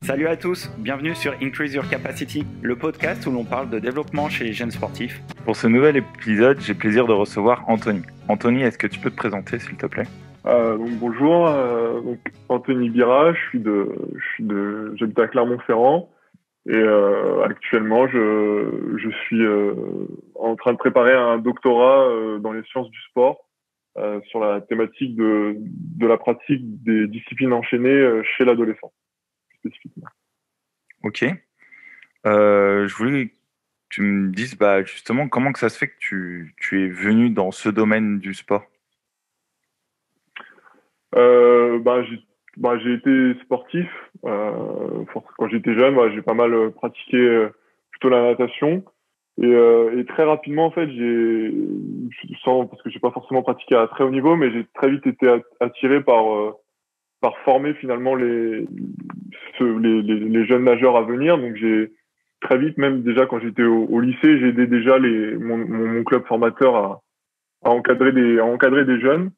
Salut à tous, bienvenue sur Increase Your Capacity, le podcast où l'on parle de développement chez les jeunes sportifs. Pour ce nouvel épisode, j'ai le plaisir de recevoir Anthony. Anthony, est-ce que tu peux te présenter s'il te plaît ? Bonjour, Anthony Bira, j'habite à Clermont-Ferrand et actuellement je suis en train de préparer un doctorat dans les sciences du sport sur la thématique de la pratique des disciplines enchaînées chez l'adolescent spécifiquement. Ok. Je voulais que tu me dises justement comment que ça se fait que tu es venu dans ce domaine du sport. J'ai été sportif quand j'étais jeune. J'ai pas mal pratiqué plutôt la natation et très rapidement en fait parce que j'ai pas forcément pratiqué à très haut niveau, mais j'ai très vite été attiré par former finalement les jeunes nageurs à venir. Donc j'ai très vite, même déjà quand j'étais au lycée, j'ai aidé déjà mon club formateur à encadrer des jeunes.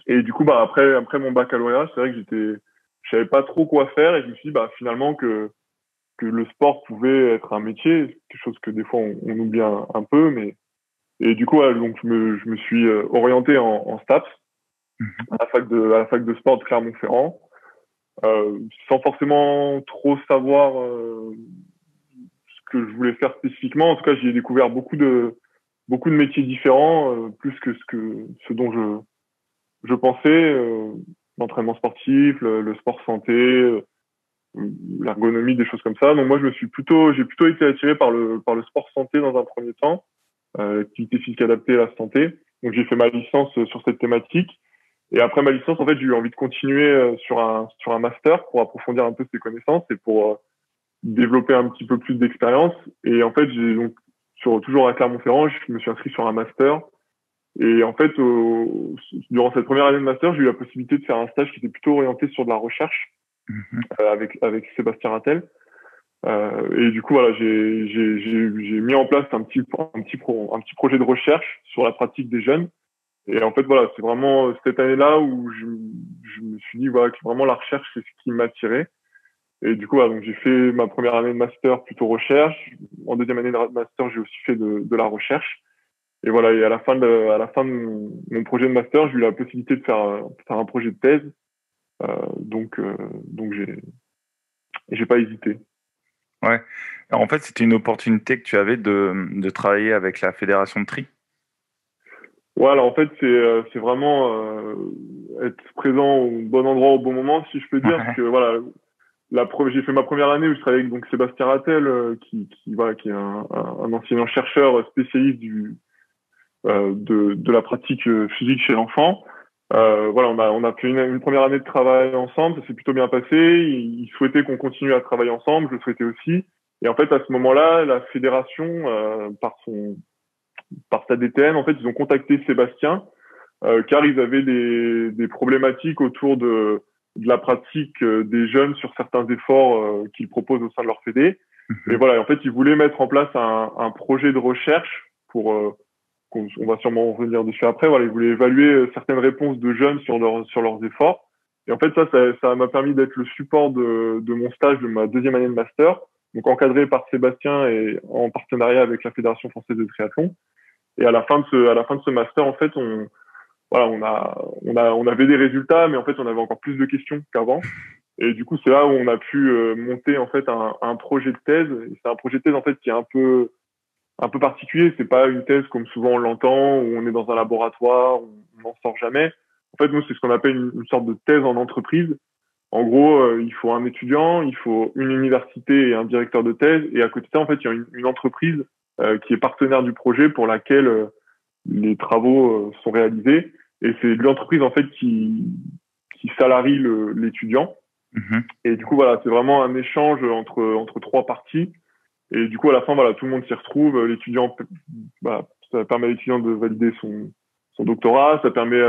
Et du coup, après mon baccalauréat, c'est vrai que je savais pas trop quoi faire et je me suis dit, finalement que le sport pouvait être un métier, quelque chose que des fois on oublie un peu, et du coup, donc je me suis orienté en STAPS à la fac de sport de Clermont-Ferrand, sans forcément trop savoir ce que je voulais faire spécifiquement. En tout cas, j'y ai découvert beaucoup de métiers différents, plus que ce dont je pensais, l'entraînement sportif, le sport santé, l'ergonomie, des choses comme ça. Donc moi, j'ai plutôt été attiré par le sport santé dans un premier temps, l'activité physique adaptée à la santé. Donc j'ai fait ma licence sur cette thématique. Et après ma licence, en fait, j'ai eu envie de continuer sur un master pour approfondir un peu ces connaissances et pour développer un petit peu plus d'expérience. Et en fait, toujours à Clermont-Ferrand, je me suis inscrit sur un master. Et en fait, durant cette première année de master, j'ai eu la possibilité de faire un stage qui était plutôt orienté sur de la recherche avec Sébastien Rattel. Et du coup, voilà, j'ai mis en place un petit projet de recherche sur la pratique des jeunes. Et en fait, voilà, c'est vraiment cette année-là où je me suis dit que vraiment la recherche, c'est ce qui m'attirait. Et du coup, donc j'ai fait ma première année de master plutôt recherche. En deuxième année de master, j'ai aussi fait de la recherche. Et voilà, et à la fin de mon projet de master, j'ai eu la possibilité de faire un projet de thèse. Donc j'ai pas hésité. Ouais. Alors, en fait, c'était une opportunité que tu avais de travailler avec la fédération de tri. Ouais, alors en fait, c'est vraiment être présent au bon endroit au bon moment, si je peux dire, parce que voilà, j'ai fait ma première année où je travaillais avec donc Sébastien Rattel, qui est un enseignant chercheur spécialiste de la pratique physique chez l'enfant. On a fait une première année de travail ensemble, ça s'est plutôt bien passé. Il souhaitait qu'on continue à travailler ensemble, je le souhaitais aussi. Et en fait, à ce moment-là, la fédération, par sa DTN, en fait, ils ont contacté Sébastien, car ils avaient des problématiques autour de la pratique des jeunes sur certains efforts qu'ils proposent au sein de leur fédé. Et voilà, en fait, ils voulaient mettre en place un projet de recherche pour on va sûrement revenir dessus après. Voilà, ils voulaient évaluer certaines réponses de jeunes sur leurs efforts. Et en fait, ça m'a permis d'être le support de mon stage de ma deuxième année de master, donc encadré par Sébastien et en partenariat avec la Fédération française de triathlon. Et à la fin de ce master, en fait, on avait des résultats, mais en fait, on avait encore plus de questions qu'avant. Et du coup, c'est là où on a pu monter en fait un projet de thèse. Et c'est un projet de thèse en fait qui est un peu particulier. C'est pas une thèse comme souvent on l'entend, où on est dans un laboratoire, où on n'en sort jamais. En fait, nous, c'est ce qu'on appelle une sorte de thèse en entreprise. En gros, il faut un étudiant, il faut une université et un directeur de thèse. Et à côté de ça, en fait, il y a une entreprise qui est partenaire du projet pour laquelle les travaux sont réalisés. Et c'est l'entreprise en fait qui salarie l'étudiant. Et du coup, voilà, c'est vraiment un échange entre trois parties. Et du coup, à la fin, voilà, tout le monde s'y retrouve. L'étudiant, ça permet à l'étudiant de valider son doctorat. Ça permet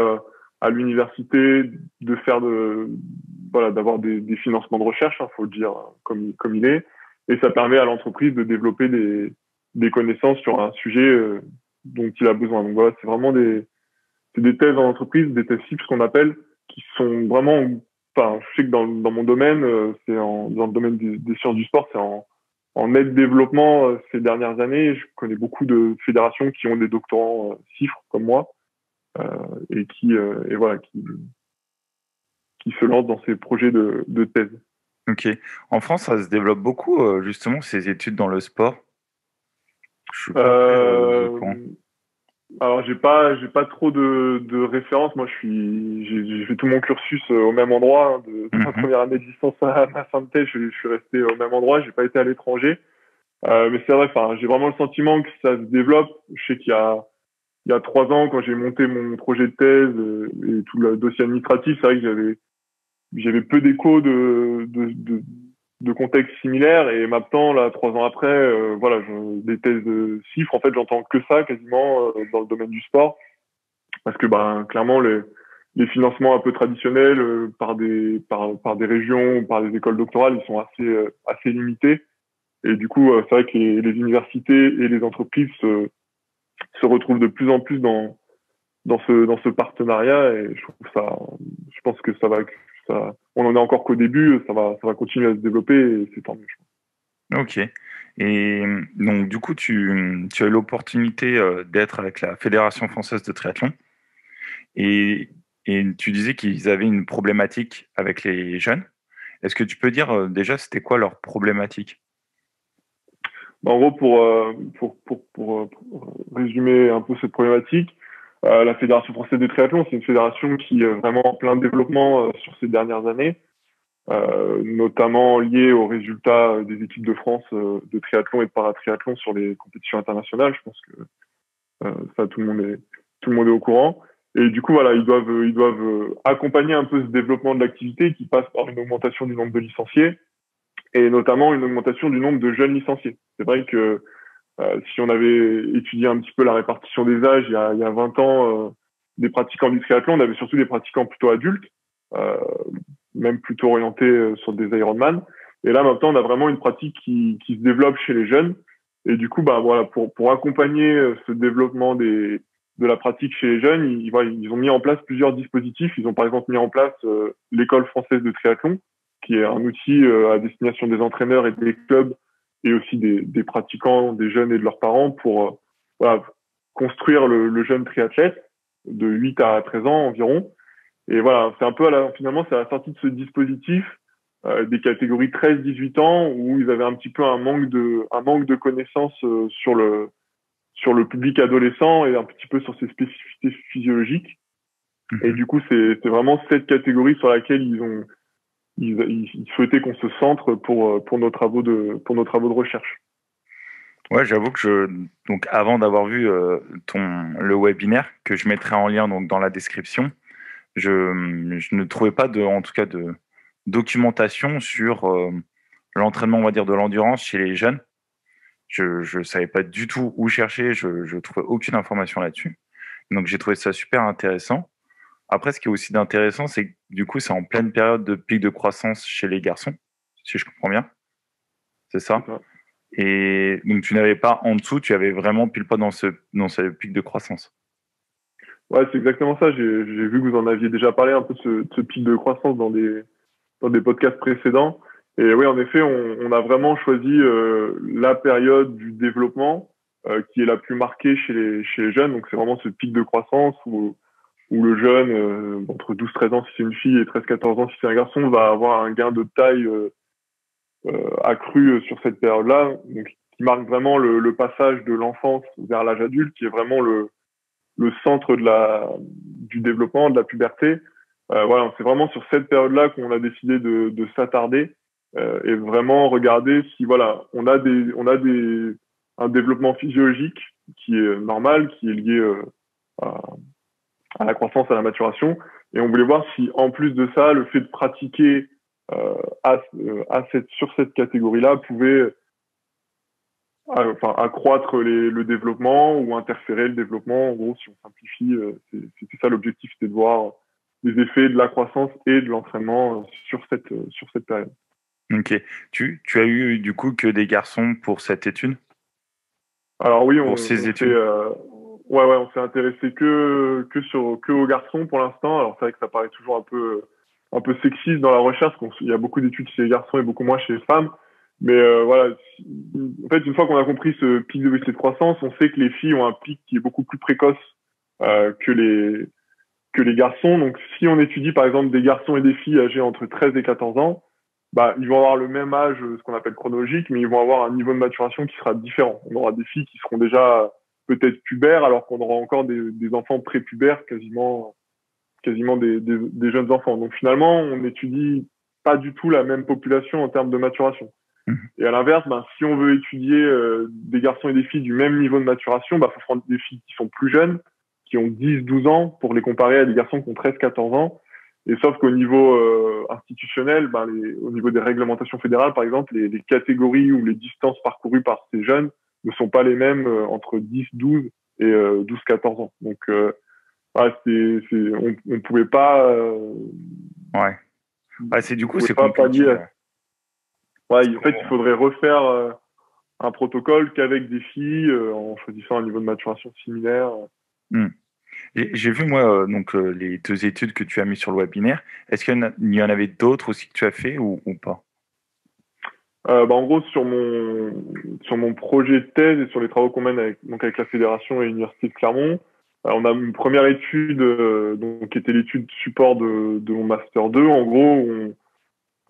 à l'université de faire d'avoir des financements de recherche, faut le dire comme il est. Et ça permet à l'entreprise de développer des connaissances sur un sujet dont il a besoin. Donc voilà, c'est vraiment des thèses en entreprise, des thèses cibles, ce qu'on appelle, qui sont vraiment enfin, je sais que dans mon domaine, dans le domaine des sciences du sport, c'est en net développement ces dernières années. Je connais beaucoup de fédérations qui ont des doctorants CIFRE comme moi et voilà, qui se lancent dans ces projets de thèse. Ok. En France, ça se développe beaucoup, justement, ces études dans le sport. Je suis pas très au Euh, courant. alors j'ai pas trop de références. Moi, j'ai fait tout mon cursus au même endroit, hein, de ma Mhm. première année de licence à ma fin de thèse. Je suis resté au même endroit. J'ai pas été à l'étranger. Mais c'est vrai. Enfin, j'ai vraiment le sentiment que ça se développe. Je sais il y a 3 ans, quand j'ai monté mon projet de thèse et tout le dossier administratif, c'est vrai que j'avais peu d'échos de contextes similaires. Et maintenant, là, 3 ans après, voilà, des thèses de chiffres, en fait, j'entends que ça quasiment dans le domaine du sport, parce que ben clairement les financements un peu traditionnels par des régions ou par des écoles doctorales, ils sont assez limités. Et du coup, c'est vrai que les universités et les entreprises se retrouvent de plus en plus dans ce partenariat, et je pense que on en est encore qu'au début, ça va continuer à se développer, et c'est tant mieux. Ok. Et donc, du coup, tu as eu l'opportunité d'être avec la Fédération française de triathlon et, et tu disais qu'ils avaient une problématique avec les jeunes. Est-ce que tu peux dire déjà c'était quoi leur problématique? En gros, pour résumer un peu cette problématique, la Fédération française de triathlon, c'est une fédération qui est vraiment en plein développement sur ces dernières années, notamment liée aux résultats des équipes de France de triathlon et de paratriathlon sur les compétitions internationales. Je pense que ça, tout le monde est au courant. Et du coup, voilà, ils doivent accompagner un peu ce développement de l'activité qui passe par une augmentation du nombre de licenciés et notamment une augmentation du nombre de jeunes licenciés. C'est vrai que si on avait étudié un petit peu la répartition des âges il y a 20 ans des pratiquants du triathlon, on avait surtout des pratiquants plutôt adultes, euh, même plutôt orientés sur des Ironman. Et là, maintenant, on a vraiment une pratique qui se développe chez les jeunes. Et du coup, bah, voilà, pour accompagner ce développement de la pratique chez les jeunes, voilà, ils ont mis en place plusieurs dispositifs. Ils ont par exemple mis en place l'école française de triathlon, qui est un outil à destination des entraîneurs et des clubs et aussi des pratiquants, des jeunes et de leurs parents pour voilà, construire le jeune triathlète de 8 à 13 ans environ. Et voilà, c'est un peu finalement, c'est à la sortie de ce dispositif des catégories 13-18 ans où ils avaient un petit peu un manque de connaissances sur le public adolescent et un petit peu sur ses spécificités physiologiques. Et Mhm. du coup, c'est vraiment cette catégorie sur laquelle ils souhaitaient qu'on se centre pour nos travaux pour nos travaux de recherche. Ouais, j'avoue que donc avant d'avoir vu le webinaire que je mettrai en lien donc dans la description, je ne trouvais pas en tout cas de documentation sur l'entraînement, on va dire, de l'endurance chez les jeunes. Je savais pas du tout où chercher, je trouvais aucune information là-dessus. Donc j'ai trouvé ça super intéressant. Après, ce qui est aussi d'intéressant, c'est que du coup, c'est en pleine période de pic de croissance chez les garçons, si je comprends bien. C'est C'est ça? ça. Et donc tu n'avais pas en dessous, tu avais vraiment pile pas dans ce pic de croissance. Ouais, c'est exactement ça. J'ai vu que vous en aviez déjà parlé un peu de ce pic de croissance dans des podcasts précédents. Et oui, en effet, on a vraiment choisi la période du développement qui est la plus marquée chez les jeunes. Donc, c'est vraiment ce pic de croissance où le jeune, entre 12-13 ans si c'est une fille et 13-14 ans si c'est un garçon, va avoir un gain de taille accru sur cette période-là. Donc, qui marque vraiment le passage de l'enfance vers l'âge adulte, qui est vraiment le centre du développement, de la puberté. Voilà, c'est vraiment sur cette période-là qu'on a décidé de s'attarder et vraiment regarder si voilà, un développement physiologique qui est normal, qui est lié à, à la croissance, à la maturation, et on voulait voir si en plus de ça, le fait de pratiquer sur cette catégorie-là pouvait enfin, accroître le développement ou interférer le développement. En gros, si on simplifie, c'était ça l'objectif, c'était de voir les effets de la croissance et de l'entraînement sur cette période. Ok. Tu as eu du coup que des garçons pour cette étude, Alors oui, pour ces on s'est études? on s'est intéressé que aux garçons pour l'instant. Alors c'est vrai que ça paraît toujours un peu un peu sexiste dans la recherche, il y a beaucoup d'études chez les garçons et beaucoup moins chez les femmes. Mais voilà, en fait, une fois qu'on a compris ce pic de velocité de croissance, on sait que les filles ont un pic qui est beaucoup plus précoce que les garçons. Donc, si on étudie par exemple des garçons et des filles âgés entre 13 et 14 ans, bah, ils vont avoir le même âge, ce qu'on appelle chronologique, mais ils vont avoir un niveau de maturation qui sera différent. On aura des filles qui seront déjà peut-être pubères, alors qu'on aura encore des enfants prépubères, quasiment des jeunes enfants. Donc finalement, on n'étudie pas du tout la même population en termes de maturation. Et à l'inverse, ben, si on veut étudier des garçons et des filles du même niveau de maturation, bah, faut prendre des filles qui sont plus jeunes, qui ont 10, 12 ans, pour les comparer à des garçons qui ont 13, 14 ans. Et sauf qu'au niveau institutionnel, ben, au niveau des réglementations fédérales, par exemple, les catégories ou les distances parcourues par ces jeunes ne sont pas les mêmes entre 10, 12 et 12, 14 ans. Donc, on pouvait pas. Ouais, c'est du coup, c'est pas compliqué. Ouais, en fait, il faudrait refaire un protocole qu'avec des filles en choisissant un niveau de maturation similaire. J'ai vu, moi, donc, les 2 études que tu as mis sur le webinaire. Est-ce qu'il y en avait d'autres aussi que tu as fait ou pas? En gros, sur mon projet de thèse et sur les travaux qu'on mène avec la fédération et l'université de Clermont, on a une première étude donc qui était l'étude support de mon master 2. En gros,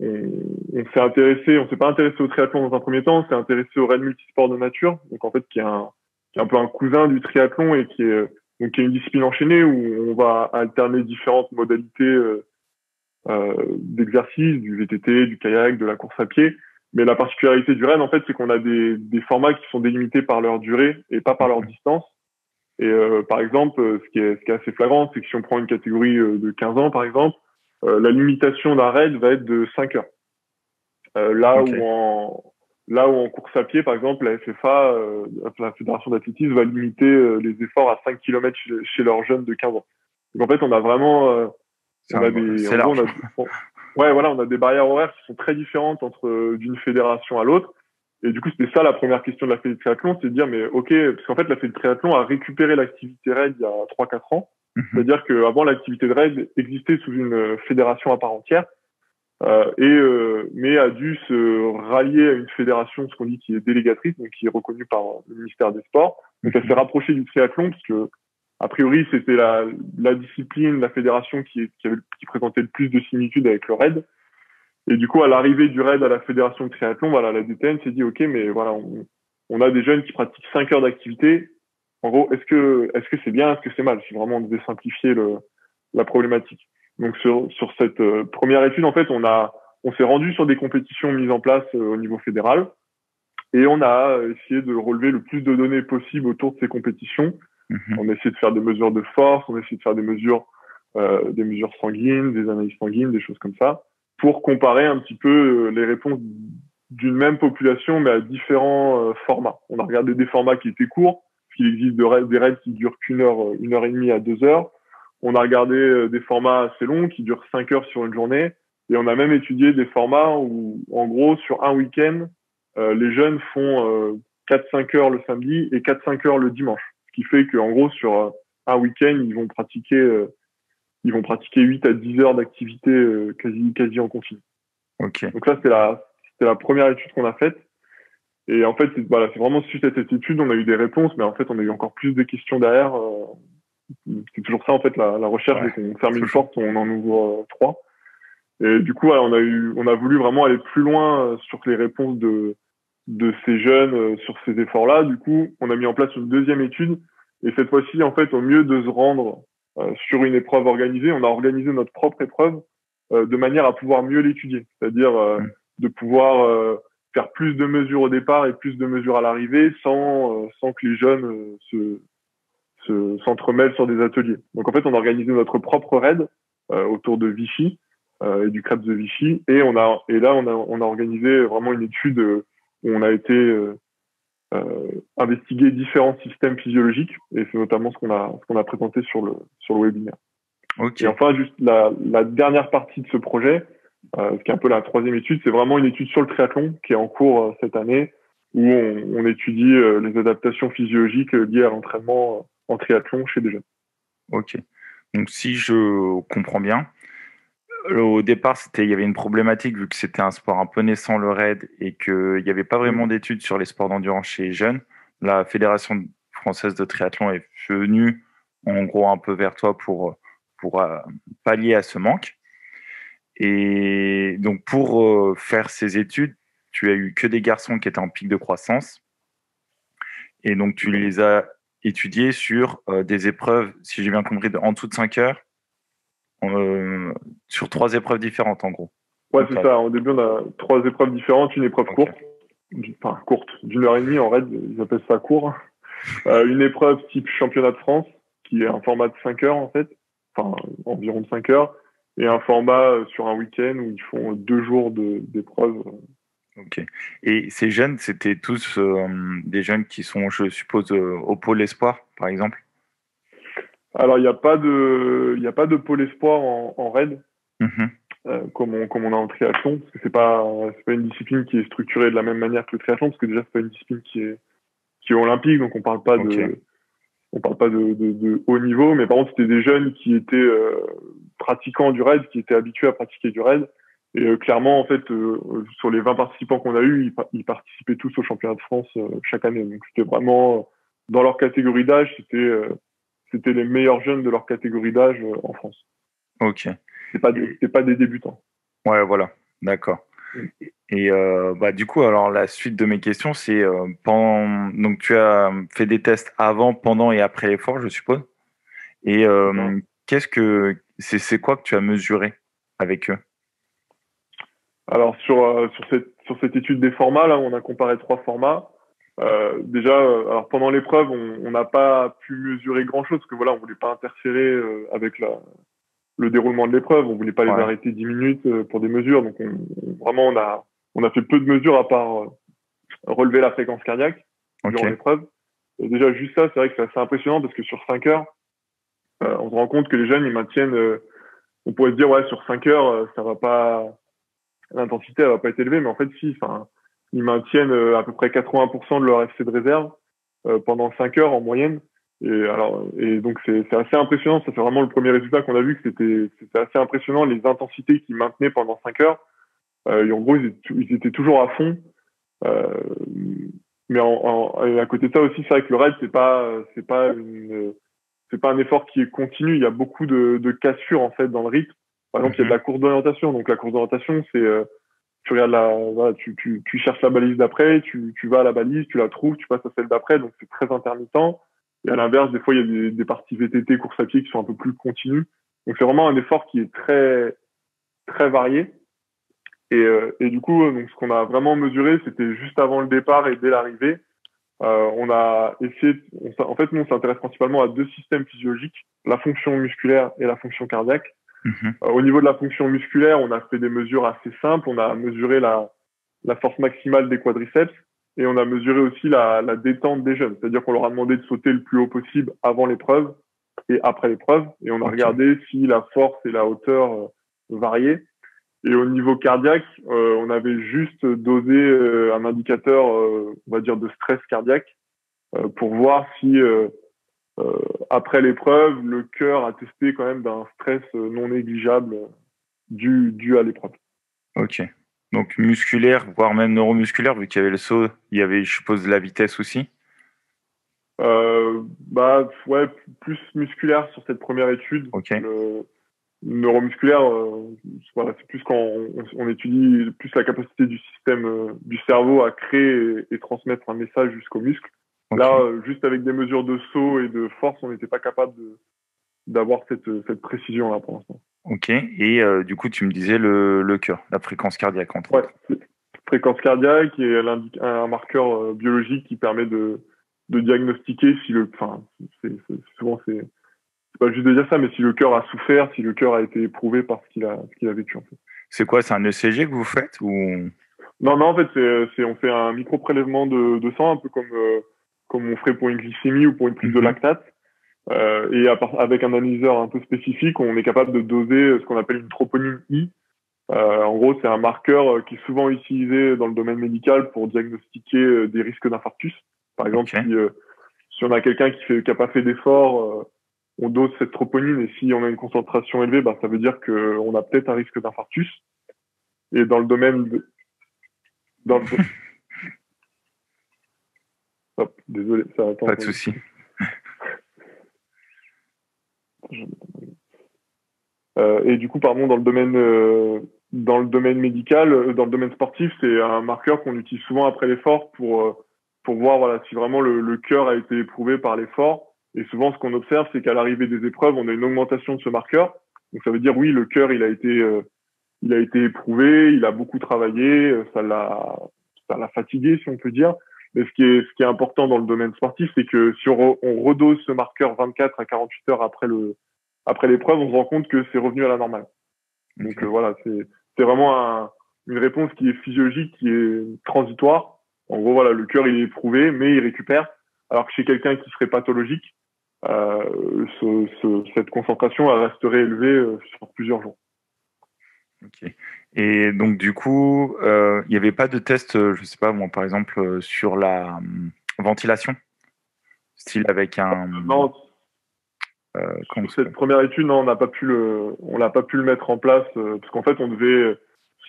on s'est pas intéressé au triathlon dans un premier temps, on s'est intéressé au raid multisport de nature, donc en fait qui est un peu un cousin du triathlon et qui est une discipline enchaînée où on va alterner différentes modalités d'exercice, du VTT, du kayak, de la course à pied. Mais la particularité du raid, en fait, c'est qu'on a des formats qui sont délimités par leur durée et pas par leur distance. Et par exemple, ce qui est assez flagrant, c'est que si on prend une catégorie de 15 ans, par exemple, la limitation d'un raid va être de 5 heures. Là où en course à pied, par exemple, la FFA, la Fédération d'athlétisme, va limiter les efforts à 5 km chez leurs jeunes de 15 ans. Donc en fait, on a vraiment on a des barrières horaires qui sont très différentes entre d'une fédération à l'autre. Et du coup, c'était ça la première question de la Fédé de triathlon, c'est de dire, mais ok, parce qu'en fait, la Fédé de triathlon a récupéré l'activité raid il y a 3-4 ans. C'est-à-dire qu'avant, l'activité de raid existait sous une fédération à part entière, mais a dû se rallier à une fédération, ce qu'on dit qui est délégatrice, donc qui est reconnue par le ministère des Sports. Donc, elle s'est rapprochée du triathlon, parce que, a priori, c'était la discipline, la fédération qui présentait le plus de similitudes avec le raid. Et du coup, à l'arrivée du raid à la fédération de triathlon, voilà, la DTN s'est dit, OK, mais voilà, on a des jeunes qui pratiquent 5 heures d'activité. En gros, est-ce que c'est bien, est-ce que c'est mal? Si vraiment on devait simplifier la problématique. Donc, sur cette première étude, en fait, on s'est rendu sur des compétitions mises en place au niveau fédéral et on a essayé de relever le plus de données possible autour de ces compétitions. On a essayé de faire des mesures de force, on a essayé de faire des mesures sanguines, des analyses sanguines, des choses comme ça, pour comparer un petit peu les réponses d'une même population, mais à différents formats. On a regardé des formats qui étaient courts, parce qu'il existe des raids qui durent qu'une heure et demie à 2 heures. On a regardé des formats assez longs qui durent 5 heures sur une journée. Et on a même étudié des formats où, en gros, sur un week-end, les jeunes font 4-5 heures le samedi et 4-5 heures le dimanche. Ce qui fait qu'en gros, sur un week-end, ils vont pratiquer 8 à 10 heures d'activité quasi en continu. Okay. Donc ça, c'était la première étude qu'on a faite. Et en fait, c'est vraiment suite à cette étude, on a eu des réponses, mais en fait, on a eu encore plus de questions derrière. C'est toujours ça, en fait, la recherche, dès qu'on ferme une porte, on en ouvre 3. Et du coup, on a voulu vraiment aller plus loin sur les réponses de ces jeunes sur ces efforts-là. Du coup, on a mis en place une deuxième étude. Et cette fois-ci, en fait, au mieux de se rendre sur une épreuve organisée, on a organisé notre propre épreuve de manière à pouvoir mieux l'étudier. C'est-à-dire de pouvoir faire plus de mesures au départ et plus de mesures à l'arrivée sans que les jeunes s'entremêlent sur des ateliers. Donc en fait, on a organisé notre propre raid autour de Vichy et du Krebs de Vichy, et on a organisé vraiment une étude où on a été investiguer différents systèmes physiologiques, et c'est notamment ce qu'on a présenté sur le webinaire. Okay. Et enfin, juste la dernière partie de ce projet, ce qui est un peu la troisième étude, c'est vraiment une étude sur le triathlon qui est en cours cette année, où on étudie les adaptations physiologiques liées à l'entraînement en triathlon chez des jeunes. Ok. Donc si je comprends bien, Au départ, il y avait une problématique vu que c'était un sport un peu naissant, le raid, et qu'il n'y avait pas vraiment d'études sur les sports d'endurance chez les jeunes. La Fédération française de triathlon est venue en gros un peu vers toi pour pallier à ce manque. Et donc pour faire ces études, tu as eu que des garçons qui étaient en pic de croissance. Et donc tu les as étudiés sur des épreuves, si j'ai bien compris, en dessous de 5 heures, sur 3 épreuves différentes en gros. Ouais, c'est ça. Au début, on a 3 épreuves différentes, une épreuve courte, enfin courte, d'1 h 30 en raid, ils appellent ça court. Une épreuve type championnat de France, qui est un format de 5 heures en fait, enfin environ de 5 heures, et un format sur un week-end où ils font 2 jours d'épreuves. Ok. Et ces jeunes, c'était tous des jeunes qui sont, je suppose, au pôle espoir, par exemple? Alors, il n'y a pas de pôle espoir en raid, comme on a en triathlon, parce que c'est pas une discipline qui est structurée de la même manière que le triathlon, parce que déjà, c'est pas une discipline qui est olympique, donc on parle pas de haut niveau, mais par contre, c'était des jeunes qui étaient pratiquants du raid, qui étaient habitués à pratiquer du raid. Et clairement, en fait, sur les 20 participants qu'on a eus, ils participaient tous au championnat de France chaque année. Donc, c'était vraiment, dans leur catégorie d'âge, c'était les meilleurs jeunes de leur catégorie d'âge en France. Ok. C'était pas des débutants. Ouais, voilà. D'accord. Et du coup, alors la suite de mes questions, c'est donc tu as fait des tests avant, pendant et après l'effort, je suppose. Et c'est quoi que tu as mesuré avec eux? Alors sur cette étude des formats, là, on a comparé 3 formats. Déjà, alors pendant l'épreuve, on n'a pas pu mesurer grand-chose, parce que voilà, on voulait pas interférer avec le déroulement de l'épreuve, on voulait pas les arrêter 10 minutes pour des mesures. Donc vraiment, on a fait peu de mesures à part relever la fréquence cardiaque durant l'épreuve. Et déjà, juste ça, c'est vrai que c'est assez impressionnant, parce que sur 5 heures, on se rend compte que les jeunes, ils maintiennent, on pourrait se dire, ouais, sur 5 heures, ça va pas, l'intensité, elle va pas être élevée, mais en fait, si, enfin, ils maintiennent à peu près 80% de leur FC de réserve pendant 5 heures en moyenne. Et donc, c'est assez impressionnant. Ça, c'est vraiment le premier résultat qu'on a vu, que c'était assez impressionnant, les intensités qu'ils maintenaient pendant 5 heures. Et en gros, ils étaient toujours à fond. Mais à côté de ça aussi, c'est vrai que le raid, c'est pas un effort qui est continu. Il y a beaucoup de cassures, en fait, dans le rythme. Par exemple, il y a de la course d'orientation. Donc, la course d'orientation, c'est, tu regardes voilà, tu cherches la balise d'après, tu vas à la balise, tu la trouves, tu passes à celle d'après. Donc, c'est très intermittent. Et à l'inverse, des fois, il y a des parties VTT, course à pied qui sont un peu plus continues. Donc, c'est vraiment un effort qui est très, très varié. Et du coup, donc, ce qu'on a vraiment mesuré, c'était juste avant le départ et dès l'arrivée. On a essayé, en fait, nous, on s'intéresse principalement à 2 systèmes physiologiques, la fonction musculaire et la fonction cardiaque. Au niveau de la fonction musculaire, on a fait des mesures assez simples. On a mesuré la force maximale des quadriceps et on a mesuré aussi la détente des jeunes. C'est-à-dire qu'on leur a demandé de sauter le plus haut possible avant l'épreuve et après l'épreuve. Et on a regardé si la force et la hauteur variaient. Et au niveau cardiaque, on avait juste dosé un indicateur, on va dire, de stress cardiaque pour voir si après l'épreuve, le cœur a testé quand même d'un stress non négligeable dû à l'épreuve. Ok. Donc musculaire, voire même neuromusculaire, vu qu'il y avait le saut, il y avait, je suppose, la vitesse aussi. Ouais, plus musculaire sur cette première étude. Ok. Le neuromusculaire, voilà, c'est plus quand on étudie plus la capacité du système du cerveau à créer et transmettre un message jusqu'au muscle. Okay. Là, juste avec des mesures de saut et de force, on n'était pas capable d'avoir cette précision-là pour l'instant. Ok, et du coup, tu me disais le cœur, la fréquence cardiaque entre autres. Fréquence cardiaque et un marqueur biologique qui permet de diagnostiquer si souvent c'est pas juste de dire ça, mais si le cœur a souffert, si le cœur a été éprouvé par ce qu'il a vécu en fait. C'est quoi, c'est un ECG que vous faites ou? Non, en fait, on fait un micro-prélèvement de sang, un peu comme on ferait pour une glycémie ou pour une prise de lactate. Et avec un analyseur un peu spécifique, on est capable de doser ce qu'on appelle une troponine I. En gros, c'est un marqueur qui est souvent utilisé dans le domaine médical pour diagnostiquer des risques d'infarctus. Par exemple, si on a quelqu'un qui n'a pas fait d'effort on dose cette troponine et si on a une concentration élevée, bah, ça veut dire qu'on a peut-être un risque d'infarctus. Et dans le domaine dans le... Hop, désolé, ça attend. Pas de souci. Et du coup, pardon, dans le domaine médical, dans le domaine sportif, c'est un marqueur qu'on utilise souvent après l'effort pour voir voilà si vraiment le cœur a été éprouvé par l'effort. Et souvent, ce qu'on observe, c'est qu'à l'arrivée des épreuves, on a une augmentation de ce marqueur. Donc, ça veut dire oui, le cœur, il a été éprouvé, il a beaucoup travaillé, ça l'a fatigué, si on peut dire. Mais ce qui est important dans le domaine sportif, c'est que si on redose ce marqueur 24 à 48 heures après l'épreuve, on se rend compte que c'est revenu à la normale. Donc Okay. voilà, c'est vraiment une réponse qui est physiologique, qui est transitoire. En gros, voilà, le cœur il est éprouvé, mais il récupère. Alors que chez quelqu'un qui serait pathologique, cette concentration elle resterait élevée sur plusieurs jours. Ok. Et donc du coup, il n'y avait pas de test, je sais pas, moi par exemple, sur la ventilation, style avec un. Non, Comment cette première étude, non, on n'a pas pu le mettre en place parce qu'en fait, on devait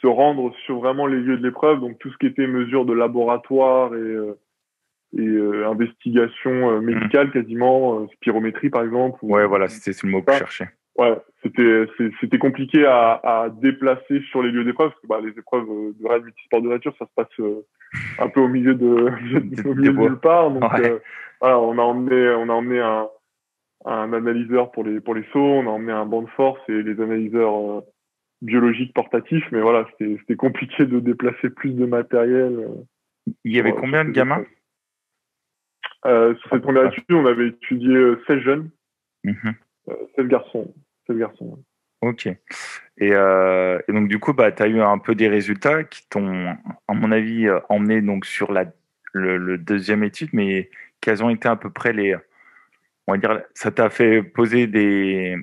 se rendre sur vraiment les lieux de l'épreuve, donc tout ce qui était mesures de laboratoire et investigation médicale quasiment, spirométrie par exemple. Ouais, voilà, c'est le mot que je cherchais. Ouais, c'était compliqué à déplacer sur les lieux d'épreuve parce que bah, les épreuves de raid multisport de nature, ça se passe un peu au milieu de nulle part. Donc ouais. voilà, on a emmené un analyseur pour les sauts, on a emmené un banc de force et les analyseurs biologiques portatifs, mais voilà, c'était compliqué de déplacer plus de matériel. Il y avait combien de gamins sur cette première étude, on avait étudié 16 jeunes, 16 garçons. 16 garçons. Ok. Et donc du coup, bah, tu as eu un peu des résultats qui t'ont, à mon avis, emmené donc sur le deuxième étude, mais quels ont été à peu près on va dire, ça t'a fait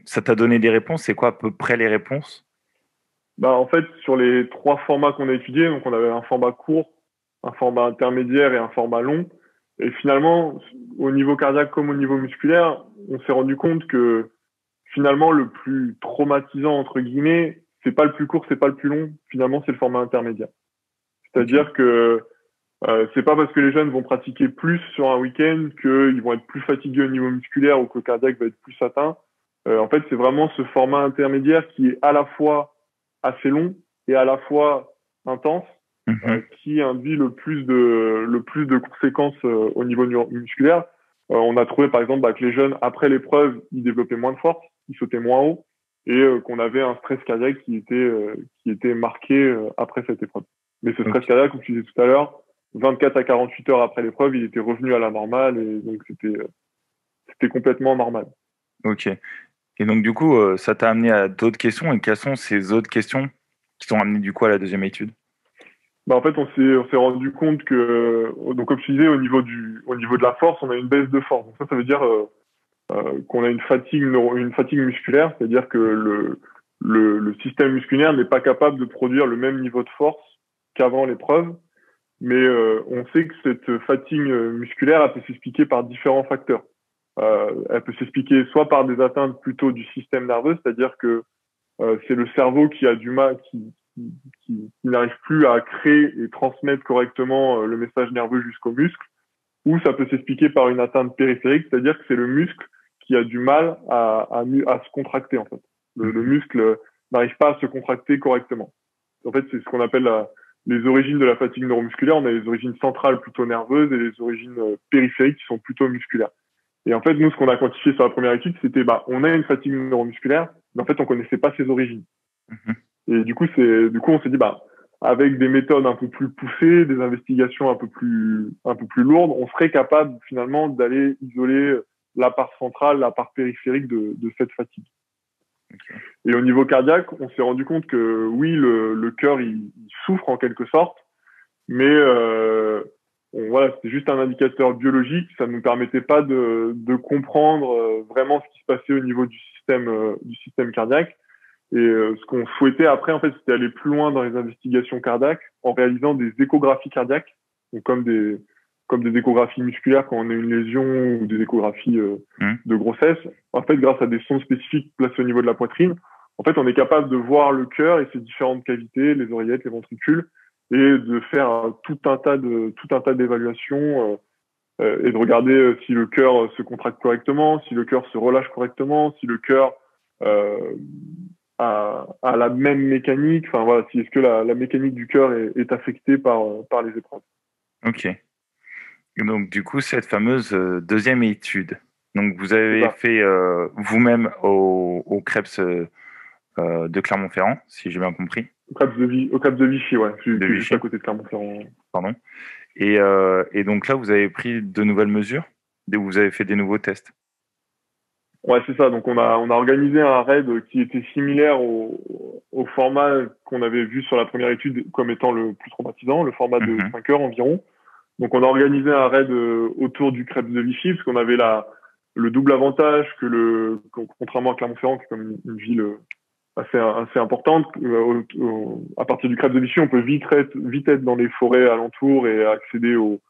ça t'a donné des réponses. C'est quoi à peu près les réponses? Bah, en fait, sur les 3 formats qu'on a étudiés, donc on avait un format court, un format intermédiaire et un format long. Et finalement, au niveau cardiaque comme au niveau musculaire, on s'est rendu compte que finalement, le plus traumatisant, entre guillemets, c'est pas le plus court, c'est pas le plus long. Finalement, c'est le format intermédiaire. C'est-à-dire que c'est pas parce que les jeunes vont pratiquer plus sur un week-end qu'ils vont être plus fatigués au niveau musculaire ou que le cardiaque va être plus atteint. En fait, c'est vraiment ce format intermédiaire qui est à la fois assez long et à la fois intense, qui induit le plus de conséquences au niveau musculaire. On a trouvé par exemple que les jeunes, après l'épreuve, ils développaient moins de force, ils sautaient moins haut et qu'on avait un stress cardiaque qui était marqué après cette épreuve. Mais ce stress cardiaque, comme tu disais tout à l'heure, 24 à 48 heures après l'épreuve, il était revenu à la normale et donc c'était complètement normal. Ok. Et donc du coup, ça t'a amené à d'autres questions. Et quelles sont ces autres questions qui t'ont amené du coup à la deuxième étude? Bah en fait, on s'est rendu compte que, donc comme je disais, au niveau de la force, on a une baisse de force. Donc ça veut dire qu'on a une fatigue musculaire, c'est-à-dire que le système musculaire n'est pas capable de produire le même niveau de force qu'avant l'épreuve. Mais on sait que cette fatigue musculaire, elle peut s'expliquer par différents facteurs. Elle peut s'expliquer soit par des atteintes plutôt du système nerveux, c'est-à-dire que c'est le cerveau qui a du mal, qui n'arrive plus à créer et transmettre correctement le message nerveux jusqu'au muscle, ou ça peut s'expliquer par une atteinte périphérique, c'est-à-dire que c'est le muscle qui a du mal à se contracter en fait. Le muscle n'arrive pas à se contracter correctement. En fait, c'est ce qu'on appelle les origines de la fatigue neuromusculaire. On a les origines centrales plutôt nerveuses et les origines périphériques qui sont plutôt musculaires. Et en fait, nous, ce qu'on a quantifié sur la première étude, c'était on a une fatigue neuromusculaire, mais en fait, on connaissait pas ses origines. Et du coup, on s'est dit avec des méthodes un peu plus poussées, des investigations un peu plus lourdes, on serait capable finalement d'aller isoler la part centrale, la part périphérique de cette fatigue. Et au niveau cardiaque, on s'est rendu compte que oui, le cœur il souffre en quelque sorte, mais voilà, c'était juste un indicateur biologique. Ça ne nous permettait pas de comprendre vraiment ce qui se passait au niveau du système cardiaque. Et ce qu'on souhaitait après, en fait, c'était aller plus loin dans les investigations cardiaques en réalisant des échographies cardiaques, donc comme comme des échographies musculaires quand on a une lésion ou des échographies de grossesse. En fait, grâce à des sondes spécifiques placées au niveau de la poitrine, en fait, on est capable de voir le cœur et ses différentes cavités, les oreillettes, les ventricules, et de faire tout un tas d'évaluations et de regarder si le cœur se contracte correctement, si le cœur se relâche correctement, si le cœur a la même mécanique. Enfin voilà, si est-ce que la mécanique du cœur est affectée par les épreuves. Ok. Donc du coup, cette fameuse deuxième étude, donc vous avez fait vous-même au Krebs de Clermont-Ferrand, si j'ai bien compris. Au Krebs de Vichy, ouais. Juste à côté de Clermont-Ferrand. Pardon. Et donc là, vous avez pris de nouvelles mesures, vous avez fait des nouveaux tests. Ouais, c'est ça. Donc on a organisé un raid qui était similaire au format qu'on avait vu sur la première étude comme étant le plus traumatisant, le format de 5 heures environ. Donc on a organisé un raid autour du Krebs de Vichy, parce qu'on avait le double avantage que contrairement à Clermont-Ferrand, qui est comme une ville assez importante, à partir du Krebs de Vichy, on peut vite être dans les forêts alentours et accéder au